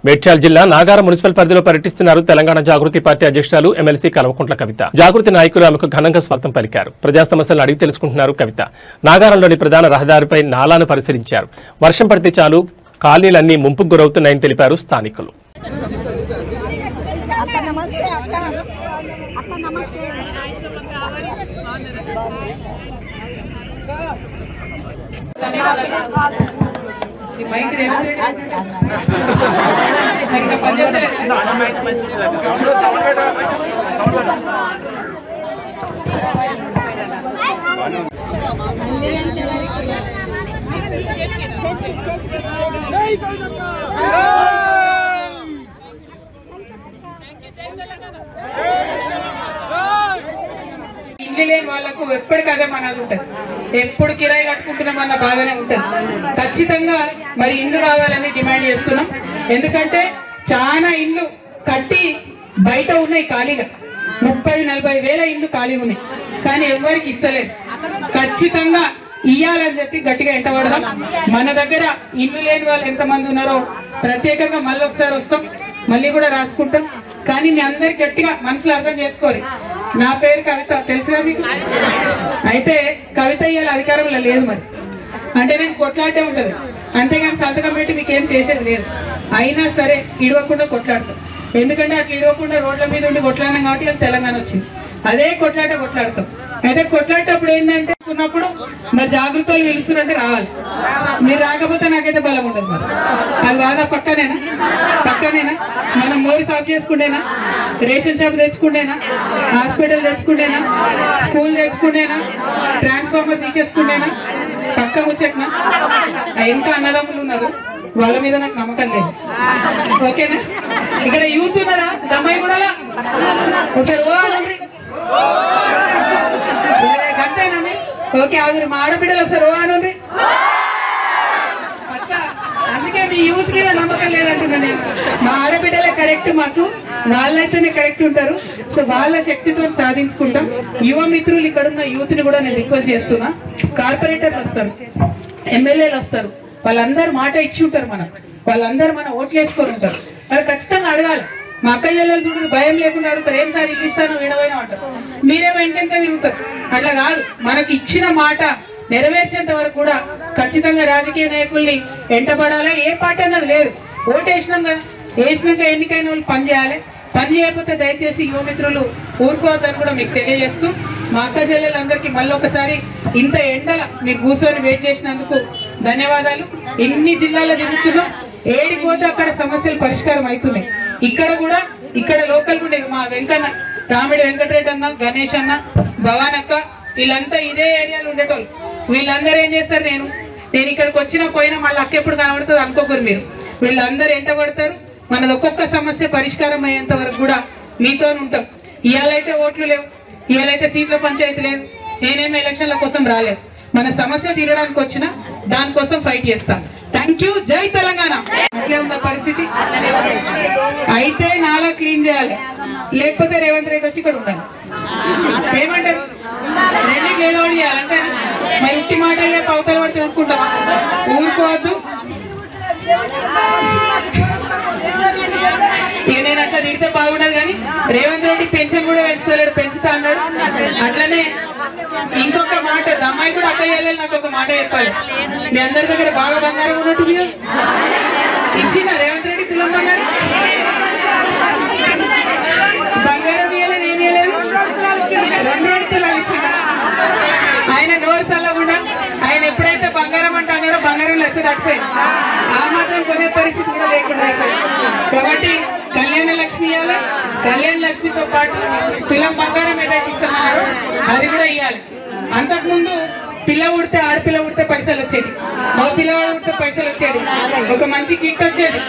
మేడ్చల్ జిల్లా నాగారం మున్సిపల్ పరిధిలో పర్యటిస్తున్నారు తెలంగాణ జాగృతి పార్టీ అధ్యక్షురాలు ఎమ్మెల్సీ కల్వకుంట్ల కవిత. జాగృతి నాయకులు ఆమెకు ఘనంగా స్వాగతం పలికారు. ప్రజా సమస్యలను అడిగి తెలుసుకుంటున్నారు కవిత. నాగారంలోని ప్రధాన రహదారిపై నాలాను పరిశీలించారు. వర్షం పడితే చాలు కాలనీలన్నీ ముంపుకు గురవుతున్నాయని తెలిపారు స్థానికులు. ఇల్లు లేని వాళ్ళకు ఎప్పటికదే మనది ఉంటుంది. ఎప్పుడు కిరాయి కట్టుకుంటున్నామన్న బాధనే ఉంటుంది. ఖచ్చితంగా మరి ఇల్లు కావాలని డిమాండ్ చేస్తున్నాం. ఎందుకంటే చాలా ఇల్లు కట్టి బయట ఉన్నాయి ఖాళీగా, 30-40 వేల ఇల్లు ఖాళీగా ఉన్నాయి. కానీ ఎవరికి ఇస్తలేదు. ఖచ్చితంగా ఇయ్యాలని చెప్పి గట్టిగా ఎంటబడదాం. మన దగ్గర ఇల్లు లేని వాళ్ళు ఎంతమంది ఉన్నారో ప్రత్యేకంగా మళ్ళీ ఒకసారి వస్తాం, మళ్ళీ కూడా రాసుకుంటాం. కానీ మీ అందరికి గట్టిగా మనసులో అర్థం చేసుకోరు. నా పేరు కవిత, తెలుసుగా మీకు? అయితే కవిత ఇయ్యాలి అధికారంలో లేదు మరి అంటే నేను కొట్లాడే ఉంటుంది, అంతేగాని సంతకం పెట్టి మీకు ఏం చేసేది లేదు. అయినా సరే ఇడవకుండా కొట్లాడతాం. ఎందుకంటే అట్లా ఇడవకుండా రోడ్ల మీద ఉండి కొట్లాడినాం కాబట్టి ఇలా తెలంగాణ వచ్చింది. అదే కొట్లాడతాం. అయితే కొట్లాడేటప్పుడు ఏంటంటే ఉన్నప్పుడు మరి జాగృతలు పిలుస్తున్నట్టే రావాలి. మీరు రాకపోతే నాకైతే బలం ఉండదు. మరి అది బాగా పక్కనేనా మనం మోరి సాఫ్ చేసుకుంటేనా, రేషన్ షాప్ తెచ్చుకుంటేనా, హాస్పిటల్ తెచ్చుకుంటేనా, స్కూల్ తెచ్చుకుంటేనా, ట్రాన్స్ఫార్మర్ తీసేసుకుంటేనా, పక్క ముచ్చట్నా? ఎంత అన్నదమ్ములు ఉన్నారు, వాళ్ళ మీద నాకు నమ్మకం లేదు. ఓకేనా? ఇక్కడ యూత్ ఉన్నారా దమ్మాయి కూడా? ఒకసారి గంటేనా? ఓకే, ఆగురు. మా ఆడబిడ్డలు ఒకసారి ఓ అనండి. అందుకే మీ యూత్ మీద నమ్మకం లేదంటున్నా నేను. మా ఆడబిడ్డలే కరెక్ట్, మాకు వాళ్ళైతేనే కరెక్ట్ ఉంటారు. సో వాళ్ళ శక్తితో సాధించుకుంటాం. యువ మిత్రులు ఇక్కడ ఉన్న యూత్ ని కూడా నేను రిక్వెస్ట్ చేస్తున్నా. కార్పొరేటర్లు వస్తారు, ఎమ్మెల్యేలు వస్తారు, వాళ్ళందరూ మాట ఇచ్చి ఉంటారు మనకు, వాళ్ళందరూ మన ఓట్లు వేసుకొని ఉంటారు. వాళ్ళు ఖచ్చితంగా అడగాలి. మా అక్క చెల్లెలు చూడండి భయం లేకుండా అడుగుతారు, ఏం సార్ ఇల్లు ఇస్తాను విడవైనా అంటారు. మీరేమో ఇంకెంత తిరుగుతారు. అట్లా కాదు, మనకి ఇచ్చిన మాట నెరవేర్చేంత వరకు కూడా ఖచ్చితంగా రాజకీయ నాయకుల్ని ఎంటబడాలి. ఏ పార్టీ అన్నది లేదు. ఓటు వేసినాం కదా, వేసినాక ఎన్నికైన వాళ్ళు పని చేయాలి. పని చేయకపోతే దయచేసి యువ మిత్రులు ఊరుకోవద్దని కూడా మీకు తెలియజేస్తూ, మా అక్క చెల్లెలందరికీ మళ్ళీ ఒకసారి ఇంత ఎండల మీరు కూర్చొని వెయిట్ చేసినందుకు ధన్యవాదాలు. ఇన్ని జిల్లాలో తిరుగుతున్నాం, ఏడిపోతే అక్కడ సమస్యలు పరిష్కారం అవుతున్నాయి. ఇక్కడ కూడా ఇక్కడ లోకల్ కూడా మా వెంకన్న, రామిడి వెంకటరెడ్డి అన్న, గణేష్ అన్న, భవాన్ అక్క, వీళ్ళంతా ఇదే ఏరియాలో ఉండేటోళ్ళు. వీళ్ళందరూ ఏం చేస్తారు, నేను ఇక్కడికి వచ్చినా పోయినా మళ్ళీ అక్క ఎప్పుడు కనబడుతుంది అనుకోకరు మీరు. వీళ్ళందరూ ఎంట పడతారు. మనది ఒక్కొక్క సమస్య పరిష్కారం అయ్యేంత వరకు కూడా మీతో ఉంటాం. ఇవాళైతే ఓట్లు లేవు, ఇవాళైతే సీట్ల పంచాయతీ లేదు, నేనేమో ఎలక్షన్ల కోసం రాలేదు. మన సమస్య తీరడానికి వచ్చినా దానికోసం ఫైట్ చేస్తాం. Thank you. జై తెలంగాణ. అట్లే ఉన్న పరిస్థితి అయితే నాలా క్లీన్ చేయాలి, లేకపోతే రేవంత్ రెడ్డి వచ్చి ఇక్కడ ఉండాలి. ఏమంటారు? రెండింటి లేదోడి చేయాలంటే మరి ఇంటి మాటలే పవతలు పడితే ఊరుకుంటామా? ఊరుకోవద్దు. ఇక నేను అట్లా తిరిగితే బాగుండదు. కానీ రేవంత్ రెడ్డి పెన్షన్ కూడా పెంచుతలేడు, పెంచుతా అన్నాడు. అట్లనే ఇంకొక మాట, అమ్మాయి కూడా అక్క వెళ్ళాలి. నాకు ఒక మాట చెప్పాలి. మీ అందరి దగ్గర బాగా బంగారం ఉన్నట్టు ఇచ్చిన రేవంత్ రెడ్డి తులం బంగారం ఇవ్వలేదు, ఏమి ఇవ్వలేదు, 2 తులాలు ఇచ్చిన. ఆయన నోరు సల్లకుండా ఆయన ఎప్పుడైతే బంగారం అంటే అన్నాడో బంగారం వచ్చి తప్పిపోయింది. ఆ మాత్రం కొనే పరిస్థితి కూడా లేకుండా అయిపోయింది. కాబట్టి కళ్యాణ లక్ష్మి ఇవ్వాలి. కళ్యాణ లక్ష్మితో పాటు తులం బంగారం ఏదైతే ఇస్తున్నారో అది కూడా ఇవ్వాలి. అంతకుముందు పిల్ల ఉడితే, ఆడపిల్ల ఉడితే పైసలు వచ్చేది, మగ పిల్లవాడు ఉడితే పైసలు వచ్చేది, ఒక మంచి కిట్ వచ్చేది.